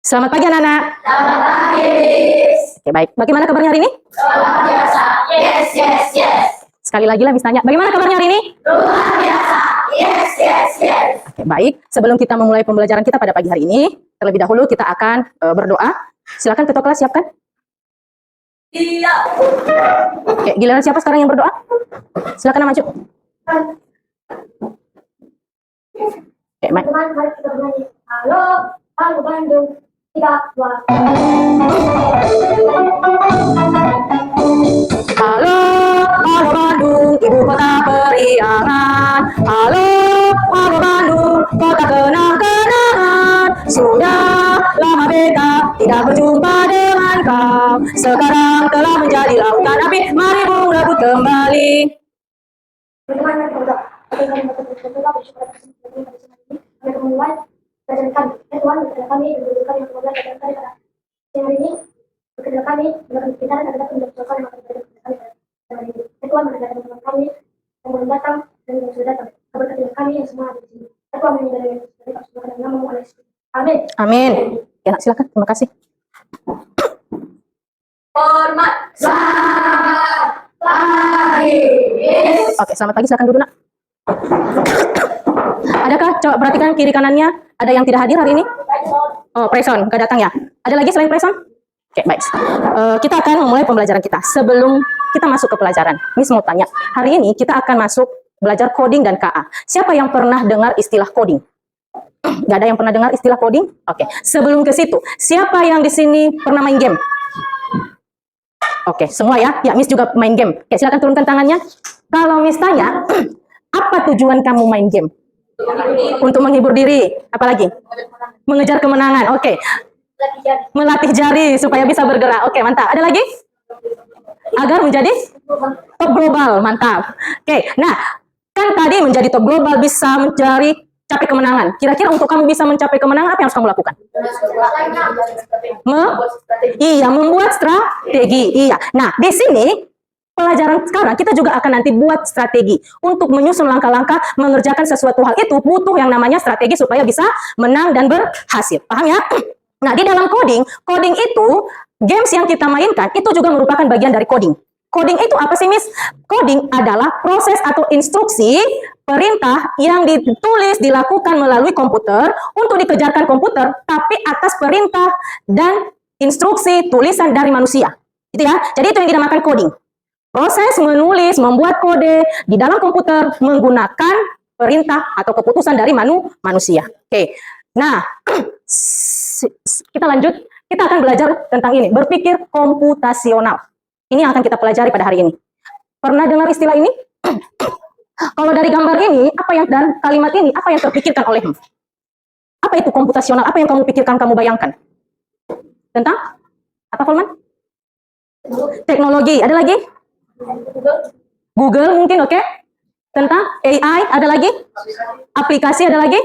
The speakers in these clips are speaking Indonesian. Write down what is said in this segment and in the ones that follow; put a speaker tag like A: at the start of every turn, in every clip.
A: Selamat pagi anak-anak.
B: Selamat pagi.
A: Oke, baik. Bagaimana kabarnya hari ini?
B: Luar biasa. Yes, yes, yes.
A: Sekali lagi lah Miss tanya, bagaimana kabarnya hari ini?
B: Luar biasa. Yes, yes, yes.
A: Oke, baik. Sebelum kita memulai pembelajaran kita pada pagi hari ini, terlebih dahulu kita akan berdoa. Silakan ketua kelas siapkan.
B: Iya.
A: Oke, giliran siapa sekarang yang berdoa? Silakan maju. Oke, Mike.
C: Teman-teman, mari kita bernyanyi. Halo, halo Bandung. 3, 2.
A: Halo, halo Bandung, ibu kota periangan. Halo, halo Bandung, kota kenang-kenangan. Sudah lama beta tidak berjumpa dengan kau. Sekarang telah menjadi lautan api, mari berebut kembali.
C: Teman-teman, mari kita berdoa. Bagaimana kita berdoa bersyukur atas kesempatan pada siang ini. Kami akan memulai pelajaran kami. Ya Tuhan, berkata kami dan berikan yang semoga pelajaran kami pada siang hari ini. Berkata kami, melakukan kita dan adalah menjatuhkan yang akan berikan kepada kami pada siang hari ini. Ya Tuhan, berkata teman-teman kami yang belum datang dan yang sudah datang. Berkati kami yang semua ada di sini. Ya Tuhan, menjadi yang dari kau semua dalam nama Yesus. Amin.
A: Amin. Ya, silakan. Terima kasih.
B: Hormat. Selamat pagi. Yes.
A: Oke, selamat pagi. Silakan duduk, Nak. Adakah? Coba perhatikan kiri kanannya. Ada yang tidak hadir hari ini? Oh, Preson, nggak datang ya? Ada lagi selain Preson? Oke, baik. Kita akan memulai pembelajaran kita. Sebelum kita masuk ke pelajaran, Miss mau tanya. Hari ini kita akan masuk belajar coding dan KA. Siapa yang pernah dengar istilah coding? Nggak ada yang pernah dengar istilah coding? Oke. Sebelum ke situ, siapa yang di sini pernah main game? Oke, semua ya? Ya, Miss juga main game. Oke, silakan turunkan tangannya. Kalau Miss tanya, apa tujuan kamu main game? Untuk menghibur diri. Apalagi? Mengejar kemenangan. Oke. Melatih jari supaya bisa bergerak. Oke, mantap. Ada lagi? Agar menjadi top global. Mantap. Oke, nah, kan tadi menjadi top global bisa mencari capai kemenangan. Kira-kira untuk kamu bisa mencapai kemenangan, apa yang harus kamu lakukan? Iya, membuat strategi. Iya. Nah, di sini pelajaran sekarang kita juga akan nanti buat strategi untuk menyusun langkah-langkah mengerjakan sesuatu hal itu butuh yang namanya strategi supaya bisa menang dan berhasil. Paham ya? Nah, di dalam coding itu games yang kita mainkan itu juga merupakan bagian dari coding. Coding itu apa sih, Miss? Coding adalah proses atau instruksi perintah yang ditulis dilakukan melalui komputer untuk dikejarkan komputer tapi atas perintah dan instruksi tulisan dari manusia. Gitu ya. Jadi itu yang dinamakan coding. Proses menulis, membuat kode di dalam komputer menggunakan perintah atau keputusan dari manusia. Oke. Nah, kita lanjut. Kita akan belajar tentang ini, berpikir komputasional. Ini yang akan kita pelajari pada hari ini. Pernah dengar istilah ini? Kalau dari gambar ini, dan kalimat ini, apa yang terpikirkan olehmu? Apa itu komputasional? Apa yang kamu pikirkan, kamu bayangkan? Tentang? Apa, Folman? Teknologi. Ada lagi? Google mungkin, oke? Tentang AI, ada lagi? Aplikasi, ada lagi?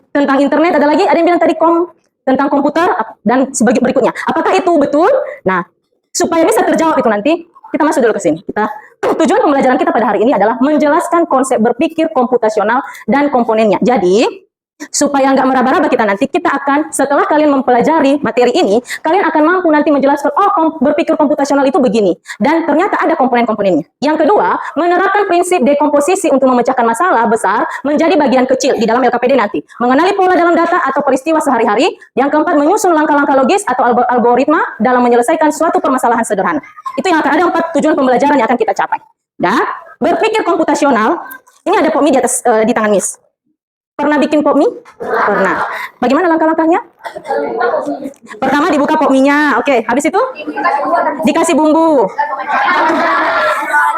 A: Tentang internet, ada lagi? Ada yang bilang tadi tentang komputer dan sebagai berikutnya. Apakah itu betul? Nah, supaya bisa terjawab itu nanti, kita masuk dulu ke sini. Tujuan pembelajaran kita pada hari ini adalah menjelaskan konsep berpikir komputasional dan komponennya. Jadi, supaya nggak meraba-raba kita nanti, kita akan, setelah kalian mempelajari materi ini, kalian akan mampu nanti menjelaskan, berpikir komputasional itu begini. Dan ternyata ada komponen-komponennya. Yang kedua, menerapkan prinsip dekomposisi untuk memecahkan masalah besar menjadi bagian kecil di dalam LKPD nanti. Mengenali pola dalam data atau peristiwa sehari-hari. Yang keempat, menyusun langkah-langkah logis atau algoritma dalam menyelesaikan suatu permasalahan sederhana. Itu yang akan ada 4 tujuan pembelajaran yang akan kita capai. Dan berpikir komputasional, ini ada pop mie di atas di tangan Miss. Pernah bikin pop mie? Pernah. Bagaimana langkah-langkahnya? Pertama dibuka pop mie-nya. Oke, habis itu dikasih bumbu.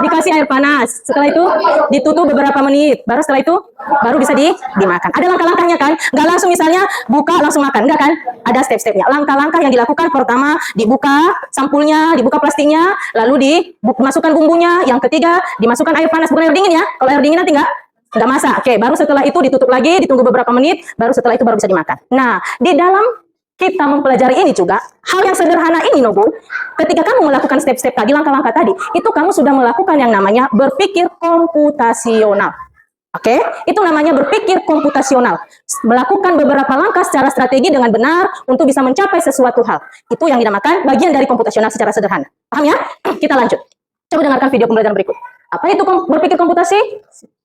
A: Dikasih air panas. Setelah itu ditutup beberapa menit. Baru setelah itu baru bisa dimakan. Ada langkah-langkahnya kan? Nggak langsung misalnya buka langsung makan, enggak kan? Ada step-stepnya. Langkah-langkah yang dilakukan pertama dibuka sampulnya, dibuka plastiknya, lalu dimasukkan bumbunya. Yang ketiga dimasukkan air panas, bukan air dingin ya. Kalau air dingin nanti nggak masak. Oke, baru setelah itu ditutup lagi, ditunggu beberapa menit, baru setelah itu baru bisa dimakan. Nah, di dalam kita mempelajari ini juga, hal yang sederhana ini, Nobu, ketika kamu melakukan step-step tadi, langkah-langkah tadi, itu kamu sudah melakukan yang namanya berpikir komputasional. Oke, itu namanya berpikir komputasional. Melakukan beberapa langkah secara strategi dengan benar untuk bisa mencapai sesuatu hal. Itu yang dinamakan bagian dari komputasional secara sederhana. Paham ya? Kita lanjut. Coba dengarkan video pembelajaran berikut. Apa itu berpikir komputasi?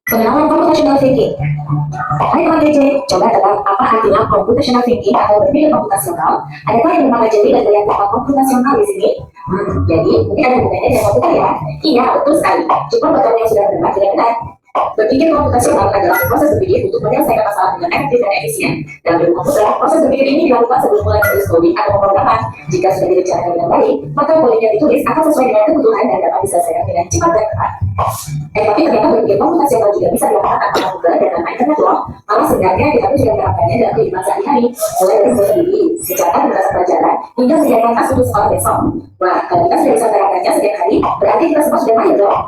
D: Pengenalan computational thinking. Hai teman DJ, coba tebak apa artinya computational thinking atau berpikir komputasional? Adakah yang bernama Jerry dan melihat kata komputasional di sini? Jadi mungkin ada hubungannya dengan komputer ya? Iya, betul sekali. Cukup buat kamu yang sudah mendengar tidak benar. Berpikir komputasional adalah proses berpikir untuk menyelesaikan masalah dengan efektif dan efisien. Dalam ilmu komputer, proses berpikir ini dilakukan sebelum mulai menulis coding atau pemrograman. Jika sudah direncanakan dengan baik, maka kode yang ditulis akan sesuai dengan kebutuhan dan dapat diselesaikan dengan cepat dan tepat. Tapi ternyata berpikir komputasional juga bisa dilakukan tanpa komputer dan tanpa internet loh. Malah sebenarnya kita juga menerapkannya dalam kehidupan sehari-hari, mulai dari sendiri, mencatat berdasar pelajaran, hingga mengerjakan tas untuk sekolah besok. Wah, kalau kita sudah bisa menerapkannya setiap hari, berarti kita semua sudah mahir dong.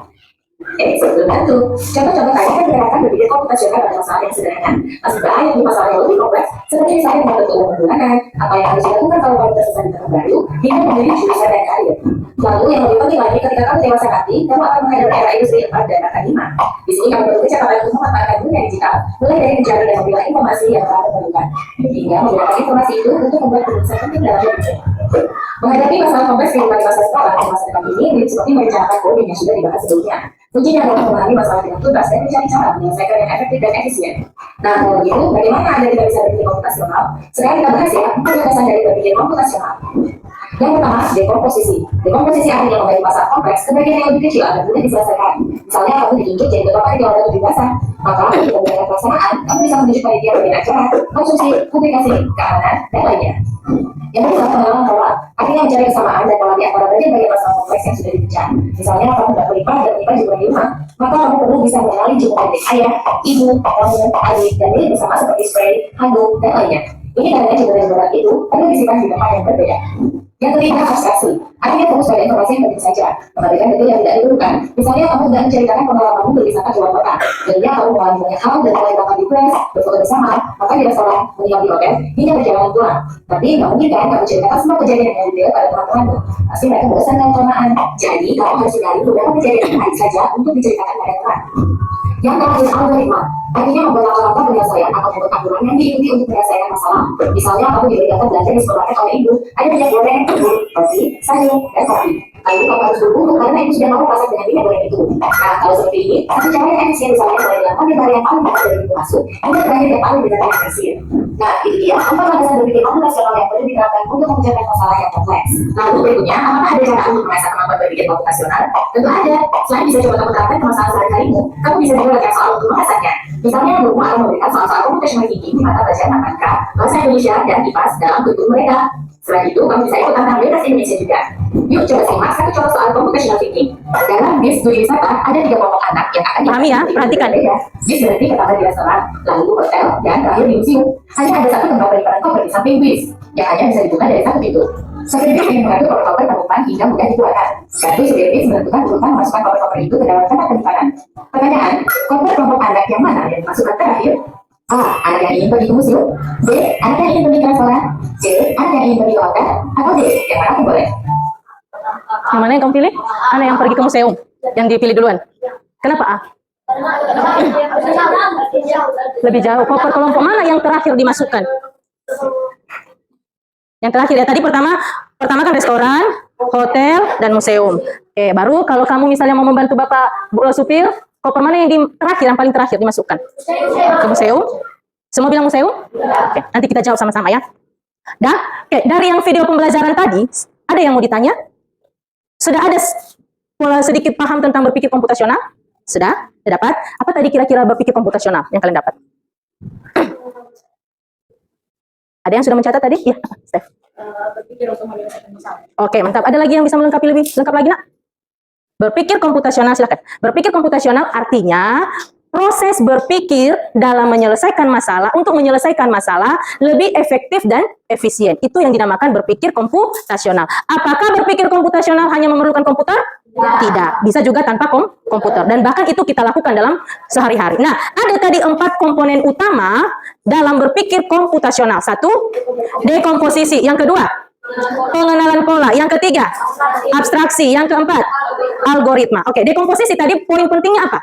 D: Sebelum itu, coba-coba tanyakan gerakan berpikir komputasional pada masalah yang sederhana. Masih banyak di masalah yang lebih kompleks, seperti misalnya membentuk uang bulanan, apa yang harus dilakukan kalau kamu tersesat di tempat baru, hingga memilih jurusan dan karir. Lalu yang lebih penting lagi, ketika kamu dewasa nanti, kamu akan menghadapi era industri 4 dan akan 5. Di sini kamu perlu kecepatan untuk memanfaatkan dunia digital, mulai dari mencari dan memilah informasi yang telah terperlukan, hingga menggunakan informasi itu untuk membuat keputusan penting dalam hidupnya. Menghadapi masalah kompleks kehidupan di masa sekolah dan masa depan ini, seperti merencanakan coding yang sudah dibahas sebelumnya. Kuncinya adalah memahami masalah dengan tuntas dan mencari cara menyelesaikan yang efektif dan efisien. Nah, kalau begitu, bagaimana Anda tidak bisa berpikir komputasional? Sekarang kita bahas ya, penjelasan dari berpikir komputasional. Yang pertama, dekomposisi. Dekomposisi artinya membagi masalah kompleks ke bagian yang lebih kecil agar mudah diselesaikan. Misalnya, kamu ditunjuk jadi ketua panitia oleh tujuan, maka untuk menggunakan pelaksanaan, kamu bisa menunjuk panitia bagian acara, konsumsi, publikasi, keamanan, dan lainnya. Yang kedua, pengenalan pola. Artinya mencari kesamaan dan pola di antara bagian-bagian masalah kompleks yang sudah dipecah. Misalnya, kamu tidak berlimpah dan limpah juga di rumah, maka kamu perlu bisa mengenali jumlah adik ayah, ibu, kamu, adik, dan ini bersama seperti spray, handuk, dan lainnya. Ini karena jumlah yang berat itu perlu disimpan di tempat yang berbeda. Yang ketiga, abstraksi. Artinya kamu sebagai informasi yang penting saja, mengabaikan detail yang tidak diperlukan. Misalnya, kamu tidak menceritakan pengalamanmu berwisata keluar kota. Jadinya kamu mengalami banyak hal dan mulai makan di kelas, berfoto bersama, makan di restoran, menginap di hotel, hingga perjalanan pulang. Tapi nggak mungkin kan kamu ceritakan semua kejadian yang detail pada teman-temanmu. Pasti mereka bosan dan kelamaan. Jadi, kamu harus mencari beberapa kejadian yang lain saja untuk diceritakan pada teman. Yang terakhir, algoritma. Artinya membuat langkah-langkah penyelesaian atau membuat aturan yang diikuti untuk menyelesaikan masalah. Misalnya, kamu diberikan belanja di supermarket oleh ibu, ada minyak goreng, roti, sayur, dan kopi. Lalu kamu harus berburu karena ibu sudah mau masak dengan minyak goreng itu. Nah, kalau seperti ini, satu cara yang efisien misalnya mulai dengan bahan yang paling mudah dari pintu masuk, hingga terakhir yang paling berdasarkan yang efisien. Nah, itu dia 4 landasan berpikir komputasional yang perlu diterapkan untuk mengerjakan masalah yang kompleks. Lalu berikutnya, apakah ada cara untuk mengasah kemampuan berpikir komputasional? Tentu ada. Selain bisa coba kamu terapkan ke masalah sehari-harimu, kamu bisa juga belajar soal untuk mengasahnya. Misalnya, buku akan memberikan soal-soal computational thinking di mata pelajaran matematika, bahasa Indonesia, dan IPAS dalam kurikulum mereka. Selain itu, kamu bisa ikut tantangan bebas Indonesia juga. Yuk coba simak satu contoh soal computational thinking. Dalam bis studi wisata, ada 3 kelompok anak yang akan
A: Pahami ya, perhatikan.
D: Bis berarti pertama di restoran, lalu hotel, dan terakhir di museum. Hanya ada satu tempat penyimpanan koper di samping bis, yang hanya bisa dibuka dari satu pintu. Sopir bis ingin mengatur koper-koper penumpang hingga mudah dikeluarkan. Lalu sopir bis menentukan urutan memasukkan koper-koper itu ke dalam tempat penyimpanan. Pertanyaan, koper kelompok anak yang mana yang dimasukkan terakhir? A. Anak yang ingin pergi ke museum. B. Anak yang ingin pergi ke restoran. C. Anak yang ingin pergi ke hotel. Atau D. Yang mana pun boleh.
A: Yang mana yang kamu pilih? Anak yang pergi ke museum. Yang dipilih duluan. Kenapa A? Lebih jauh. Koper kelompok mana yang terakhir dimasukkan? Yang terakhir ya. Tadi pertama kan restoran, hotel, dan museum. Oke, baru kalau kamu misalnya mau membantu Bapak supir, koper mana yang yang paling terakhir dimasukkan? Ke museum? Semua bilang museum? Oke, nanti kita jawab sama-sama ya. Oke, dari yang video pembelajaran tadi, ada yang mau ditanya? Sudah ada sedikit paham tentang berpikir komputasional? Sudah dapat? Apa tadi kira-kira berpikir komputasional yang kalian dapat? Ada yang sudah mencatat tadi? Ya, Steph.
B: Berpikir untuk menyelesaikan masalah.
A: Oke, mantap. Ada lagi yang bisa melengkapi lebih lengkap lagi, nak? Berpikir komputasional, silakan. Berpikir komputasional artinya proses berpikir dalam menyelesaikan masalah, untuk menyelesaikan masalah lebih efektif dan efisien. Itu yang dinamakan berpikir komputasional. Apakah berpikir komputasional hanya memerlukan komputer? Tidak. Bisa juga tanpa komputer. Dan bahkan itu kita lakukan dalam sehari-hari. Nah, ada tadi 4 komponen utama dalam berpikir komputasional. 1, dekomposisi. Yang kedua, pengenalan pola. Yang ketiga, abstraksi. Yang keempat, algoritma. Oke, dekomposisi tadi poin pentingnya apa?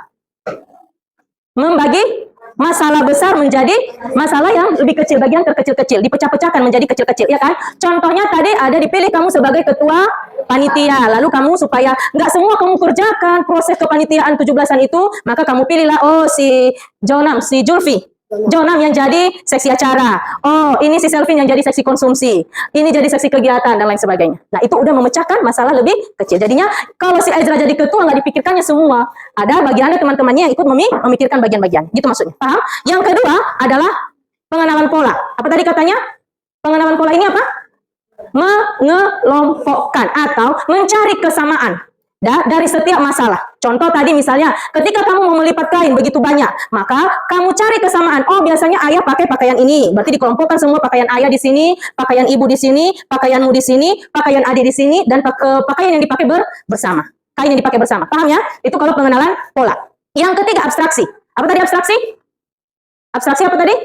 A: membagi masalah besar menjadi masalah yang lebih kecil, bagian terkecil-kecil, dipecah-pecahkan menjadi kecil-kecil, ya kan? Contohnya tadi ada dipilih kamu sebagai ketua panitia, lalu kamu supaya nggak semua kamu kerjakan proses kepanitiaan 17-an itu, maka kamu pilihlah, oh si Jonam, si Julfi, Jonam yang jadi seksi acara, oh ini si Selvin yang jadi seksi konsumsi, ini jadi seksi kegiatan dan lain sebagainya. Nah itu udah memecahkan masalah lebih kecil. Jadinya kalau si Ezra jadi ketua nggak dipikirkannya semua, ada bagiannya teman-temannya yang ikut memikirkan bagian-bagian. Gitu maksudnya, paham? Yang kedua adalah pengenalan pola. Apa tadi katanya? Pengenalan pola ini apa? Mengelompokkan atau mencari kesamaan dari setiap masalah. Contoh tadi misalnya, ketika kamu mau melipat kain begitu banyak, maka kamu cari kesamaan. Oh, biasanya ayah pakai pakaian ini. Berarti dikelompokkan semua pakaian ayah di sini, pakaian ibu di sini, pakaianmu di sini, pakaian adik di sini, dan pakaian yang dipakai bersama. Kain yang dipakai bersama. Paham ya? Itu kalau pengenalan pola. Yang ketiga, abstraksi. Apa tadi abstraksi? Abstraksi apa tadi?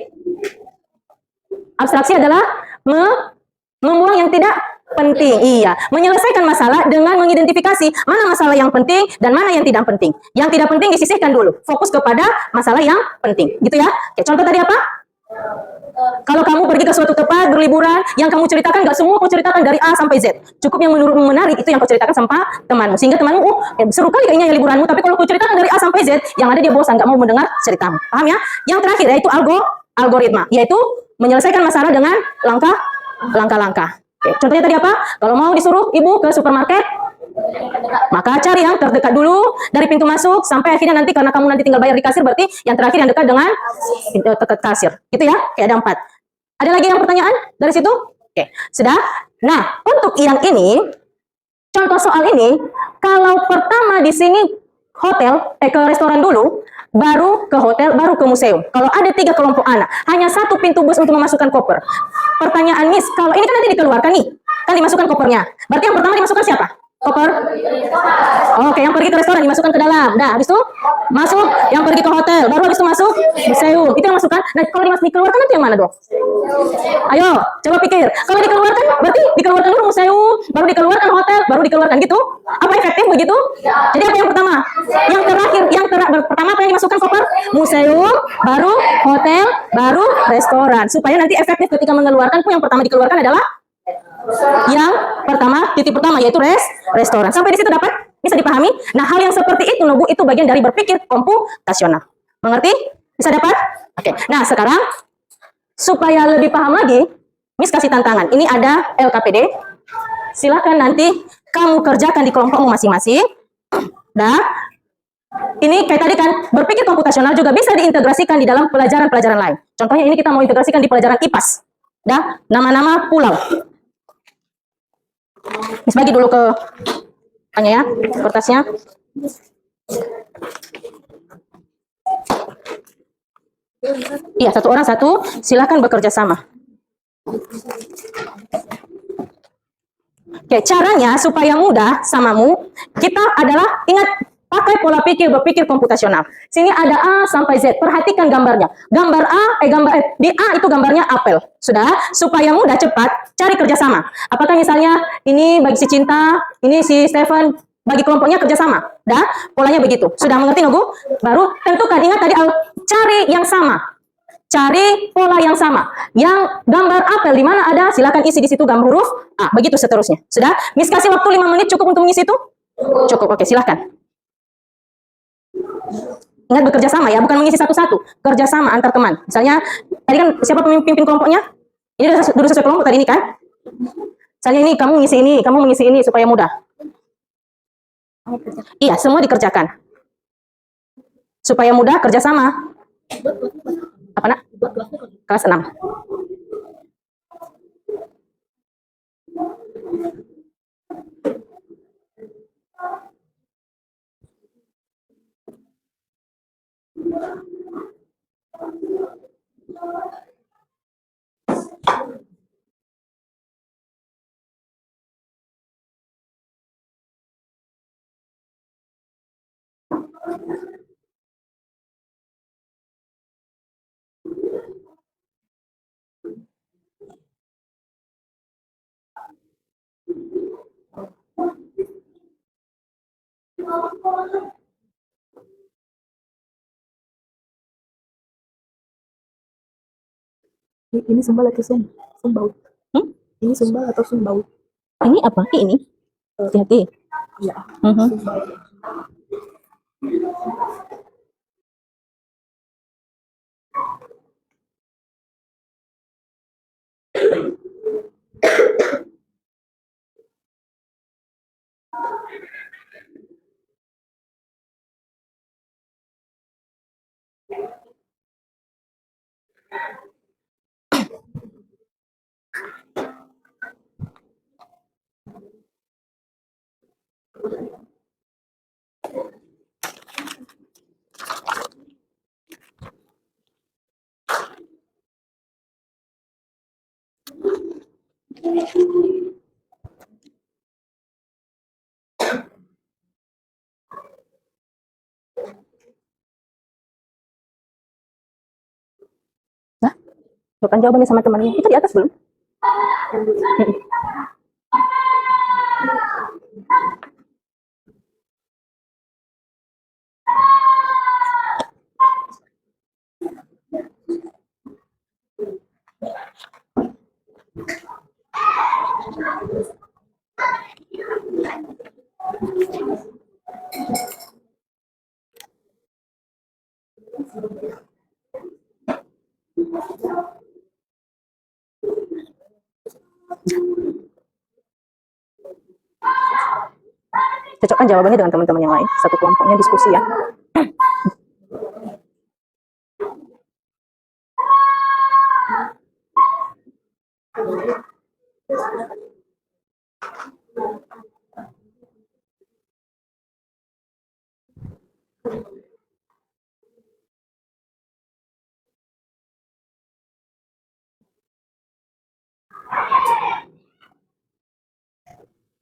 A: Abstraksi adalah membuang yang tidak penting. Iya, menyelesaikan masalah dengan mengidentifikasi mana masalah yang penting dan mana yang tidak penting. Yang tidak penting disisihkan dulu, fokus kepada masalah yang penting. Gitu ya. Oke, contoh tadi apa? Kalau kamu pergi ke suatu tempat berliburan, yang kamu ceritakan nggak semua kau ceritakan dari A sampai Z. Cukup yang menurutmu menarik itu yang kau ceritakan sama temanmu. Sehingga temanmu, seru kali kayaknya ya liburanmu. Tapi kalau kau ceritakan dari A sampai Z, yang ada dia bosan, nggak mau mendengar ceritamu. Paham ya? Yang terakhir yaitu algoritma, yaitu menyelesaikan masalah dengan langkah-langkah. Oke, contohnya tadi apa? Kalau mau disuruh ibu ke supermarket, maka cari yang terdekat dulu dari pintu masuk sampai akhirnya nanti karena kamu nanti tinggal bayar di kasir, berarti yang terakhir yang dekat dengan kasir. Gitu ya? Kayak ada 4. Ada lagi yang pertanyaan dari situ? Oke, sudah. Nah, untuk yang ini, contoh soal ini, kalau pertama di sini hotel, ke restoran dulu, baru ke hotel, baru ke museum. Kalau ada 3 kelompok anak, hanya 1 pintu bus untuk memasukkan koper. Pertanyaan Miss, kalau ini kan nanti dikeluarkan nih, kan dimasukkan kopernya. Berarti yang pertama dimasukkan siapa? Koper? Oke, yang pergi ke restoran dimasukkan ke dalam. Nah, habis itu masuk, yang pergi ke hotel, baru habis itu masuk museum. Itu yang masukkan. Nah, kalau dikeluarkan nanti yang mana dong? Ayo, coba pikir. Kalau dikeluarkan, berarti dikeluarkan dulu museum, baru dikeluarkan hotel, baru dikeluarkan gitu. Apa efektif begitu? Jadi apa yang pertama? Yang terakhir, pertama apa yang dimasukkan koper? Museum, baru hotel, baru restoran. Supaya nanti efektif ketika mengeluarkan pun yang pertama dikeluarkan adalah yang pertama, titik pertama yaitu restoran. Sampai di situ dapat bisa dipahami? Nah, hal yang seperti itu Nobu itu bagian dari berpikir komputasional. Mengerti? Bisa dapat? Oke. Nah, sekarang supaya lebih paham lagi, Miss kasih tantangan. Ini ada LKPD. Silakan nanti kamu kerjakan di kelompokmu masing-masing. Nah, ini kayak tadi kan, berpikir komputasional juga bisa diintegrasikan di dalam pelajaran-pelajaran lain. Contohnya ini kita mau integrasikan di pelajaran IPAS. Dah, nama-nama pulau. Miss bagi dulu ke tanya ya, kertasnya. Iya, 1 orang 1, silakan bekerja sama. Oke, caranya supaya mudah samamu, kita adalah ingat pakai pola pikir berpikir komputasional. Sini ada A sampai Z. Perhatikan gambarnya. Gambar A, di A itu gambarnya apel. Sudah, supaya mudah cepat cari kerjasama. Apakah misalnya ini bagi si Cinta, ini si Stephen, bagi kelompoknya kerjasama. Dah, polanya begitu. Sudah mengerti Nogu? Baru tentukan, ingat tadi cari yang sama. Cari pola yang sama. Yang gambar apel di mana ada, silakan isi di situ gambar huruf A. Begitu seterusnya. Sudah? Miss kasih waktu 5 menit cukup untuk mengisi itu? Cukup. Oke, silakan. Ingat bekerja sama ya, bukan mengisi satu-satu. Kerja sama antar teman. Misalnya, tadi kan siapa pemimpin kelompoknya? Ini dulu sesuai kelompok tadi ini kan? Misalnya ini, kamu mengisi ini supaya mudah. Iya, semua dikerjakan. Supaya mudah kerja sama. Apa nak? Kelas 6.
B: Ini sumbal atau sumbau?
A: Hmm?
B: Ini sumbal atau sumbau?
A: Ini apa? Ini. Hati-hati.
B: Iya.
A: Mhm.
B: Sumbau.
A: Nah, bukan jawabannya sama temannya. Itu di atas belum? Cocokkan jawabannya dengan teman-teman yang lain. Satu kelompoknya diskusi ya.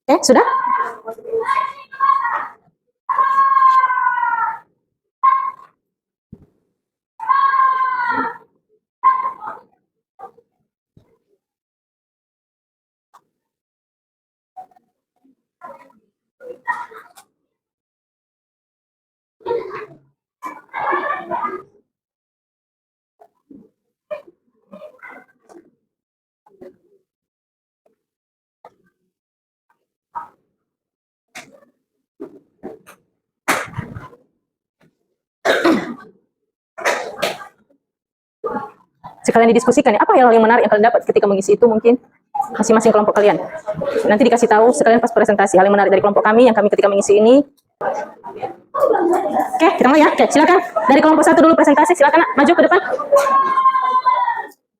A: Oke, sudah? Sekalian didiskusikan ya, apa hal yang menarik yang kalian dapat ketika mengisi itu mungkin masing-masing kelompok kalian. Nanti dikasih tahu sekalian pas presentasi hal yang menarik dari kelompok kami yang kami ketika mengisi ini. Oke, kita mulai ya. Oke, silakan. Dari kelompok 1 dulu presentasi, silakan nak, maju ke depan.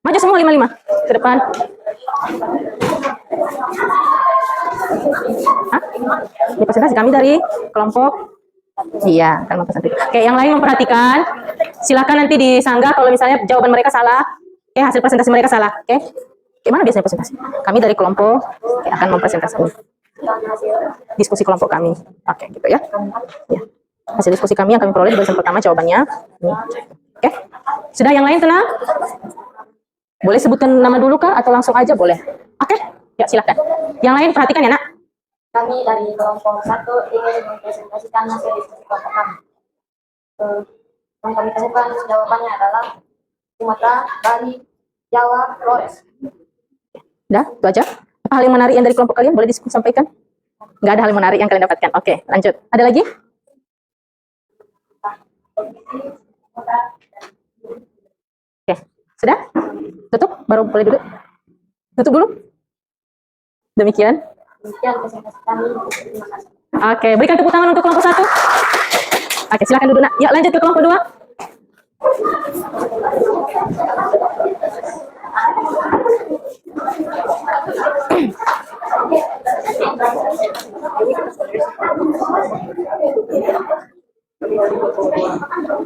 A: Maju semua 5-5 ke depan. Hah? Ini presentasi kami dari kelompok. Iya, kan presentasi. Oke, yang lain memperhatikan. Silakan nanti disanggah kalau misalnya jawaban mereka salah. Oke, hasil presentasi mereka salah. Oke. Gimana biasanya presentasi? Kami dari kelompok akan mempresentasikan diskusi kelompok kami. Oke, gitu ya. Ya. Hasil diskusi kami yang kami peroleh di bagian pertama jawabannya. Oke. Sudah, yang lain tenang? Boleh sebutkan nama dulu kah atau langsung aja boleh? Oke. Ya, silakan. Yang lain perhatikan ya, Nak.
C: Kami dari kelompok 1 ingin mempresentasikan hasil diskusi kelompok kami. Yang kami temukan jawabannya adalah Sumatera, Bali, Jawa, Flores.
A: Udah, itu aja. Apa hal yang menarik yang dari kelompok kalian boleh disampaikan? Nggak ada hal yang menarik yang kalian dapatkan. Oke, lanjut. Ada lagi? Oke, sudah? Tutup? Baru boleh duduk? Tutup dulu? Demikian.
C: Demikian presentasi kami. Terima kasih.
A: Oke, berikan tepuk tangan untuk kelompok 1. Oke, silakan duduk, Nak. Yuk, lanjut ke kelompok 2.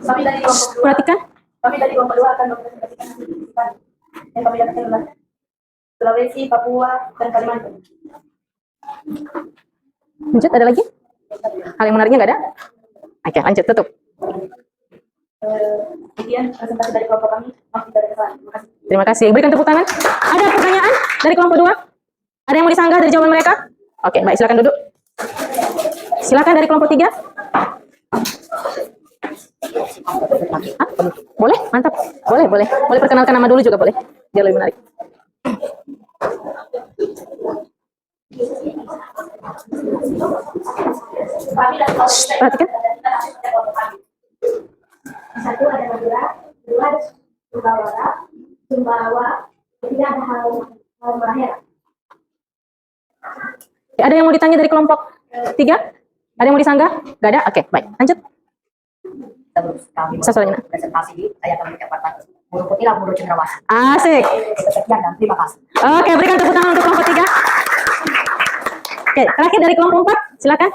B: Kami dari kelompok
A: Perhatikan.
B: Kami dari kelompok 2 akan mempresentasikan hasil diskusi kami. Yang kami dapatkan adalah Sulawesi, Papua, dan Kalimantan.
A: Lanjut, ada lagi? Hal yang menariknya nggak ada? Oke, lanjut, tutup.
B: Kemudian presentasi dari kelompok kami masih dari kesalahan. Terima kasih.
A: Terima kasih. Berikan tepuk tangan. Ada pertanyaan dari kelompok 2? Ada yang mau disanggah dari jawaban mereka? Oke, baik, silakan duduk. Silakan dari kelompok 3. Boleh, mantap. Boleh. Boleh perkenalkan nama dulu juga boleh. biar lebih menarik. Perhatikan.
C: Satu ada Madura, dua ada Sumbawa, ketiga ada Halmahera.
A: Ada yang mau ditanya dari kelompok 3? Ada yang mau disanggah? Gak ada? Oke, baik. Lanjut.
E: Terus kami
A: Sesuainya.
E: presentasi di saya akan mengucapkan Guru Putih Guru Cendrawasih.
A: Asik.
E: Sekian dan terima kasih.
A: Oke, berikan tepuk tangan untuk kelompok 3. Oke, terakhir dari kelompok 4, silakan.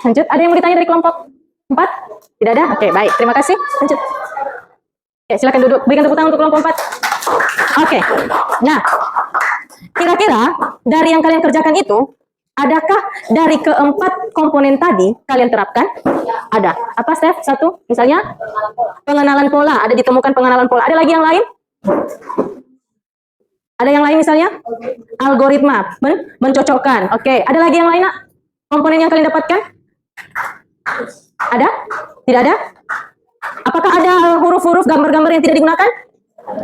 A: Lanjut, ada yang mau ditanya dari kelompok 4? Tidak ada? Oke, baik. Terima kasih. Lanjut. Oke, silakan duduk. Berikan tepuk tangan untuk kelompok 4. Oke. Nah, kira-kira dari yang kalian kerjakan itu, adakah dari keempat komponen tadi kalian terapkan? Ada. Apa, Steph? Satu, misalnya? Pengenalan pola. Ada ditemukan pengenalan pola. Ada lagi yang lain? Ada yang lain misalnya? Algoritma. Mencocokkan. Oke. Ada lagi yang lain, Nak? Komponen yang kalian dapatkan? Ada? Tidak ada? Apakah ada huruf-huruf, gambar-gambar yang tidak digunakan?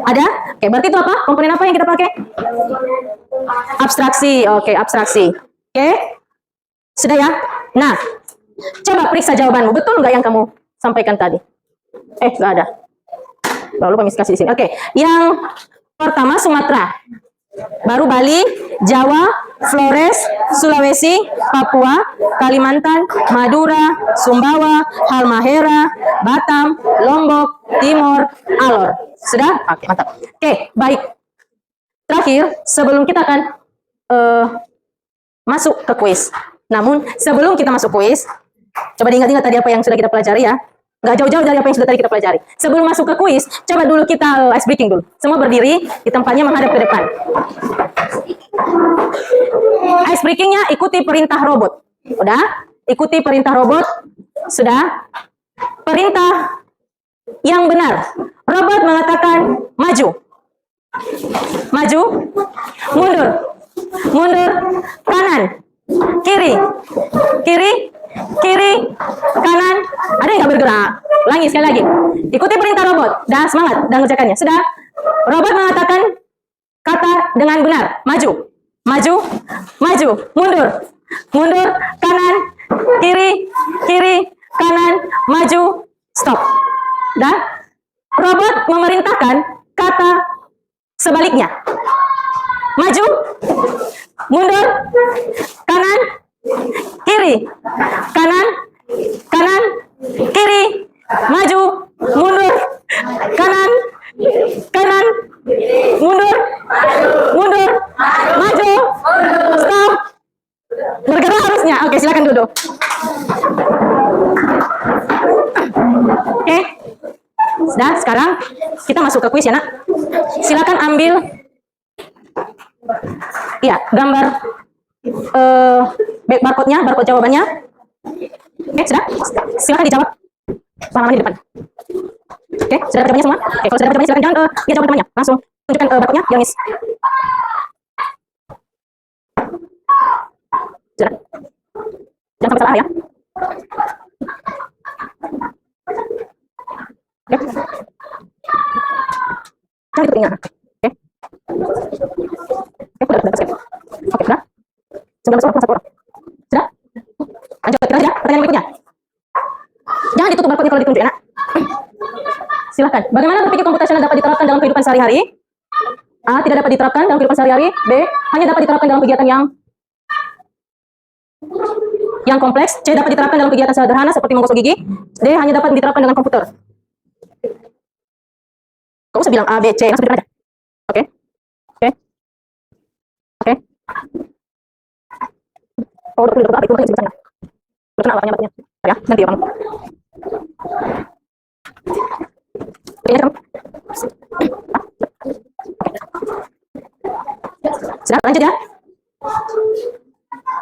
A: Ada? Oke, berarti itu apa? Komponen apa yang kita pakai? Abstraksi. Oke, abstraksi. Oke? Sudah ya? Nah, coba periksa jawabanmu. Betul nggak yang kamu sampaikan tadi? Nggak ada. Lupa kasih di sini. Oke, yang pertama Sumatera. Baru Bali, Jawa, Flores, Sulawesi, Papua, Kalimantan, Madura, Sumbawa, Halmahera, Batam, Lombok, Timor, Alor. Sudah? Oke, mantap. Oke, baik. Terakhir, sebelum kita akan masuk ke kuis. Namun, sebelum kita masuk kuis, coba diingat-ingat tadi apa yang sudah kita pelajari ya. Nggak jauh-jauh dari apa yang sudah tadi kita pelajari. Sebelum masuk ke kuis, coba dulu kita ice breaking dulu. Semua berdiri di tempatnya menghadap ke depan. Ice breakingnya ikuti perintah robot. Udah? Ikuti perintah robot. Sudah? Perintah yang benar. Robot mengatakan maju. Maju. Mundur. Mundur. Kanan. Kiri. Kiri. Kiri. Kanan. Ada yang nggak bergerak? Ulangi sekali lagi. Ikuti perintah robot. Dah semangat dan kerjakannya. Sudah? Robot mengatakan kata dengan benar. Maju. Maju. Maju. Mundur. Mundur. Kanan. Kiri. Kiri. Kanan. Maju. Stop. Dah? Robot memerintahkan kata sebaliknya. Maju. Mundur. Kanan. Kiri. Kanan. Kanan. Kiri. Maju. Mundur. Kanan. Kanan. Mundur. Mundur. Maju. Stop. Bergerak harusnya. Oke, silakan duduk. Oke. Sudah, sekarang kita masuk ke kuis ya, Nak. Silakan ambil gambar barcode-nya, barcode jawabannya. Oke, sudah? Silakan dijawab. Pengalaman di depan. Oke, sudah dapat jawabannya semua? Oke, kalau sudah dapat jawabannya, silakan jangan dia jawab temannya. Langsung tunjukkan barcode-nya, yang Miss. Sudah. Jangan sampai salah ya. Oke. Jangan gitu ingat. Oke. Oke, udah skip. Oke, sudah. 19 orang, satu orang. Sudah? Lanjut, kita aja. Pertanyaan berikutnya. Jangan ditutup barcode-nya kalau ditunjuk, Nak. Silakan. Bagaimana berpikir komputasional dapat diterapkan dalam kehidupan sehari-hari? A. Tidak dapat diterapkan dalam kehidupan sehari-hari. B. Hanya dapat diterapkan dalam kegiatan yang kompleks. C. Dapat diterapkan dalam kegiatan sederhana seperti menggosok gigi. D. Hanya dapat diterapkan dengan komputer. Kau usah bilang A, B, C, langsung bilang aja. Oke. Oke. Oke. Oh, udah itu makanya disebut sana. Berkenal warnanya. Ya, nanti ya, Bang. Ini aja, Bang. Sudah, lanjut ya.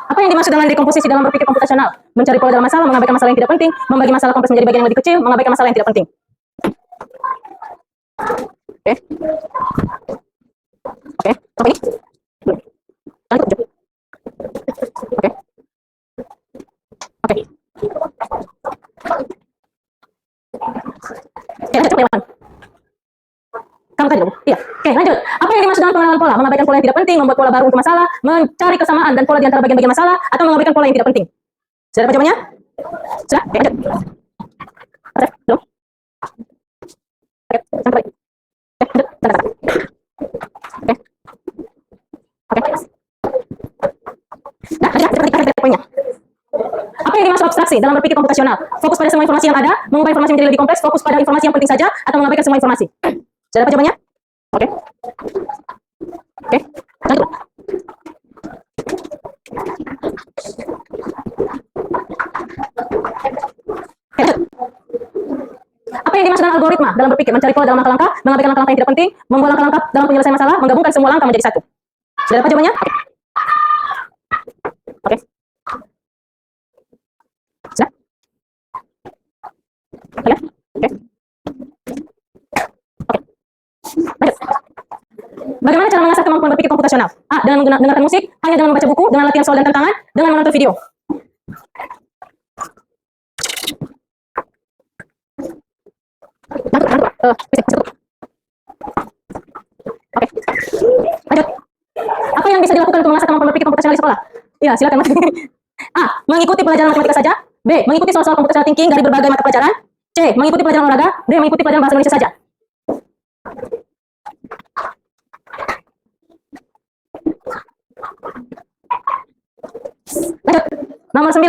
A: Apa yang dimaksud dengan dekomposisi dalam berpikir komputasional? Mencari pola dalam masalah, mengabaikan masalah yang tidak penting, membagi masalah kompleks menjadi bagian yang lebih kecil, mengabaikan masalah yang tidak penting. Oke. Oke. Sampai ini. Lanjut. Oke. Oke. Lanjut, lewat. Kamu tadi dulu. Iya. Oke, lanjut. Apa yang dimaksud dengan pengenalan pola? Mengabaikan pola yang tidak penting, membuat pola baru untuk masalah, mencari kesamaan dan pola di antara bagian-bagian masalah, atau mengabaikan pola yang tidak penting. Sudah dapat jawabannya? Sudah? Oke, lanjut. Oke, belum? Oke, sampai. Oke, lanjut. Tanda. Oke. Oke. Nah, ada poinnya. Apa yang dimaksud abstraksi dalam berpikir komputasional? Fokus pada semua informasi yang ada, mengubah informasi menjadi lebih kompleks, fokus pada informasi yang penting saja, atau mengabaikan semua informasi. Sudah dapat jawabannya? Oke. Oke. Lanjut. Lanjut. Apa yang dimaksud dengan algoritma dalam berpikir? Mencari pola dalam langkah-langkah, mengabaikan langkah-langkah yang tidak penting, membuat langkah-langkah dalam penyelesaian masalah, menggabungkan semua langkah menjadi satu. Sudah dapat jawabannya? Oke. Oke. Sudah? Oke. Oke. Oke. Lanjut. Bagaimana cara mengasah kemampuan berpikir komputasional? A. Dengan mendengarkan musik, hanya dengan membaca buku, dengan latihan soal dan tantangan, dengan menonton video. Oke. Lanjut. Apa yang bisa dilakukan untuk mengasah kemampuan berpikir komputasional di sekolah? Iya, silakan Mas. A. Mengikuti pelajaran matematika saja. B. Mengikuti soal-soal computational thinking dari berbagai mata pelajaran. C. Mengikuti pelajaran olahraga. D. Mengikuti pelajaran bahasa Indonesia saja. Lanjut. Nomor 9.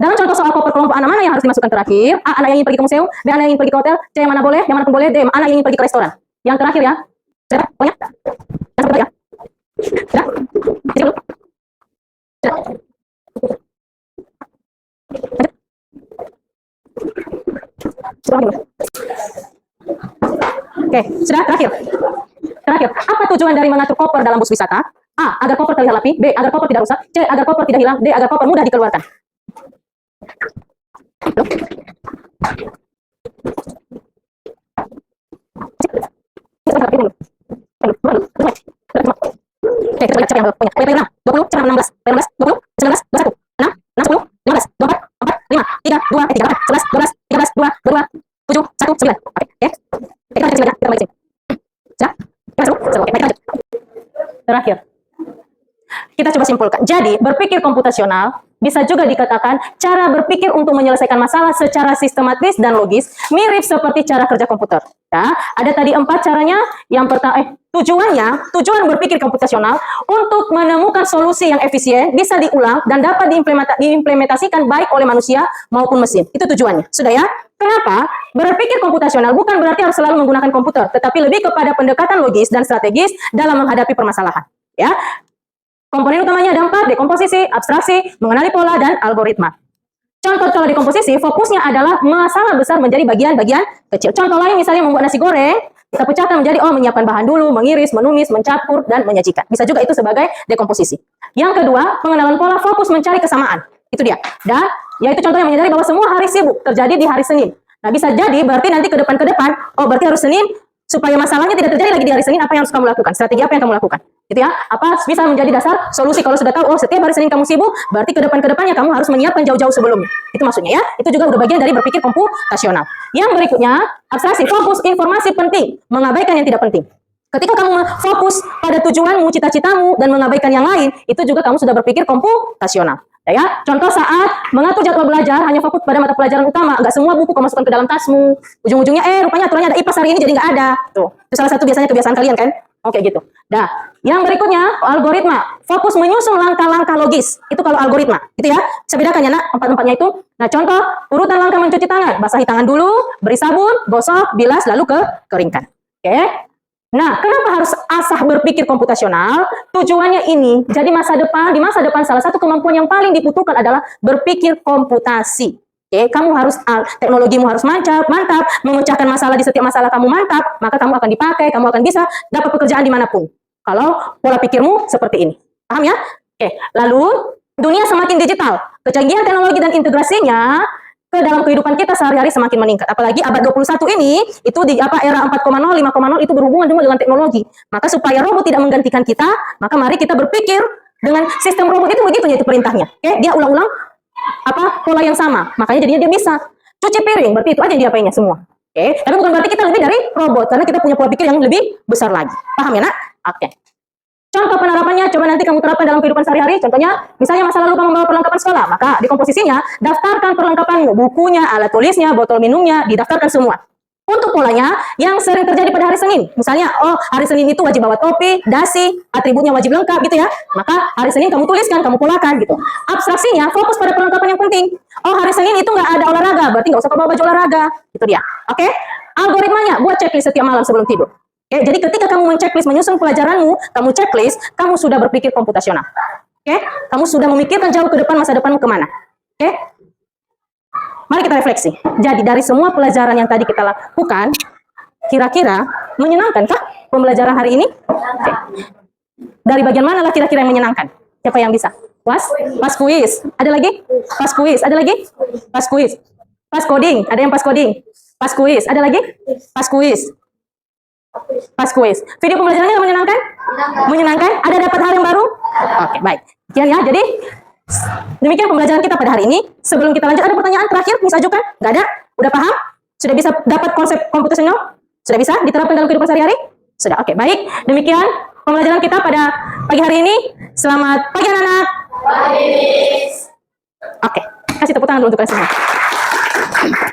A: Dalam contoh soal koper kelompok anak mana yang harus dimasukkan terakhir? A. Anak yang ingin pergi ke museum. B. Anak yang ingin pergi ke hotel. C. Yang mana boleh, yang mana pun boleh. D. Anak yang ingin pergi ke restoran. Yang terakhir ya. Sudah? Pokoknya? Yang terakhir ya. Sudah? Isi dulu. Sudah? Lanjut. Sudah dulu. Oke, sudah terakhir. Terakhir, apa tujuan dari mengatur koper dalam bus wisata? A. Agar koper terlihat rapi. B. Agar koper tidak rusak. C. Agar koper tidak hilang. D. Agar koper mudah dikeluarkan. Oke, kita lihat siapa yang punya. Poin 6, 20, 16, 16, 20, 19, 21, 6, 6, 10, 15, 24, 4, 5, 3, 2, 3, 11, 12, 13, 2, 22, 7, 1, 9. Oke, oke. Kita lanjut kita balik sini. Sudah? Kita masuk? Oke, baik, lanjut. Terakhir. Kita coba simpulkan. Jadi, berpikir komputasional bisa juga dikatakan cara berpikir untuk menyelesaikan masalah secara sistematis dan logis, mirip seperti cara kerja komputer. Ya, ada tadi 4 caranya. Yang pertama, tujuan berpikir komputasional untuk menemukan solusi yang efisien, bisa diulang dan dapat diimplementasikan baik oleh manusia maupun mesin. Itu tujuannya. Sudah ya? Kenapa? Berpikir komputasional bukan berarti harus selalu menggunakan komputer, tetapi lebih kepada pendekatan logis dan strategis dalam menghadapi permasalahan. Ya. Komponen utamanya ada 4, dekomposisi, abstraksi, mengenali pola, dan algoritma. Contoh kalau dekomposisi, fokusnya adalah masalah besar menjadi bagian-bagian kecil. Contoh lain misalnya membuat nasi goreng, kita pecahkan menjadi, menyiapkan bahan dulu, mengiris, menumis, mencampur, dan menyajikan. Bisa juga itu sebagai dekomposisi. Yang kedua, pengenalan pola, fokus mencari kesamaan. Itu dia. Dan yaitu contoh yang menyadari bahwa semua hari sibuk terjadi di hari Senin. Nah, bisa jadi berarti nanti ke depan, berarti harus Senin, supaya masalahnya tidak terjadi lagi di hari Senin, apa yang harus kamu lakukan? Strategi apa yang kamu lakukan? Gitu ya. Apa bisa menjadi dasar solusi kalau sudah tahu, setiap hari Senin kamu sibuk, berarti ke depannya kamu harus menyiapkan jauh-jauh sebelumnya. Itu maksudnya ya. Itu juga udah bagian dari berpikir komputasional. Yang berikutnya, abstraksi, fokus informasi penting, mengabaikan yang tidak penting. Ketika kamu fokus pada tujuanmu, cita-citamu, dan mengabaikan yang lain, itu juga kamu sudah berpikir komputasional. Ya, contoh saat mengatur jadwal belajar hanya fokus pada mata pelajaran utama, nggak semua buku kamu masukkan ke dalam tasmu. Ujung-ujungnya rupanya aturannya ada IPAS hari ini jadi nggak ada. Tuh, itu salah satu biasanya kebiasaan kalian kan? Oke gitu. Nah, yang berikutnya algoritma, fokus menyusun langkah-langkah logis. Itu kalau algoritma, gitu ya. Bisa bedakan ya nak, 4-4-nya itu. Nah, contoh urutan langkah mencuci tangan, basahi tangan dulu, beri sabun, gosok, bilas, lalu keringkan. Oke. Nah, kenapa harus asah berpikir komputasional? Tujuannya ini, jadi di masa depan salah satu kemampuan yang paling dibutuhkan adalah berpikir komputasi. Oke, kamu harus teknologimu harus mantap, memecahkan masalah di setiap masalah kamu mantap, maka kamu akan dipakai, kamu akan bisa dapat pekerjaan dimanapun. Kalau pola pikirmu seperti ini, paham ya? Oke, lalu dunia semakin digital, kecanggihan teknologi dan integrasinya ke dalam kehidupan kita sehari-hari semakin meningkat. Apalagi abad 21 ini, itu di era 4,0, 5,0 itu berhubungan juga dengan teknologi. Maka supaya robot tidak menggantikan kita, maka mari kita berpikir dengan sistem robot itu begitu yaitu perintahnya. Oke, dia ulang-ulang pola yang sama. Makanya jadinya dia bisa cuci piring, berarti itu aja yang diapainnya semua. Oke, tapi bukan berarti kita lebih dari robot karena kita punya pola pikir yang lebih besar lagi. Paham ya, Nak? Oke. Contoh penerapannya, coba nanti kamu terapkan dalam kehidupan sehari-hari. Contohnya, misalnya masa lalu kamu membawa perlengkapan sekolah, maka di komposisinya, daftarkan perlengkapanmu, bukunya, alat tulisnya, botol minumnya, didaftarkan semua. Untuk polanya, yang sering terjadi pada hari Senin, misalnya, hari Senin itu wajib bawa topi, dasi, atributnya wajib lengkap gitu ya, maka hari Senin kamu tuliskan, kamu polakan gitu. Abstraksinya, fokus pada perlengkapan yang penting. Hari Senin itu nggak ada olahraga, berarti nggak usah bawa baju olahraga. Itu dia. Oke? Algoritmanya, buat checklist setiap malam sebelum tidur. Oke, jadi ketika kamu men-checklist, menyusun pelajaranmu, kamu checklist, kamu sudah berpikir komputasional. Oke? Kamu sudah memikirkan jauh ke depan masa depanmu kemana. Oke? Mari kita refleksi. Jadi dari semua pelajaran yang tadi kita lakukan, kira-kira menyenangkankah pembelajaran hari ini? Oke. Dari bagian mana lah kira-kira yang menyenangkan? Siapa yang bisa? Pas kuis. Ada lagi? Pas kuis. Ada lagi? Pas kuis. Pas coding. Ada yang pas coding? Pas kuis. Ada lagi? Pas kuis. Pas kuis. Video pembelajarannya menyenangkan? Menyenangkan? Ada dapat hal yang baru? Oke, baik. Sekian ya. Jadi demikian pembelajaran kita pada hari ini. Sebelum kita lanjut, ada pertanyaan terakhir bisa ajukan? Nggak ada? Udah paham? Sudah bisa dapat konsep komputasional? Sudah bisa diterapkan dalam kehidupan sehari-hari? Sudah. Oke, baik. Demikian pembelajaran kita pada pagi hari ini. Selamat pagi anak-anak. Oke, kasih tepuk tangan dulu untuk kalian semua.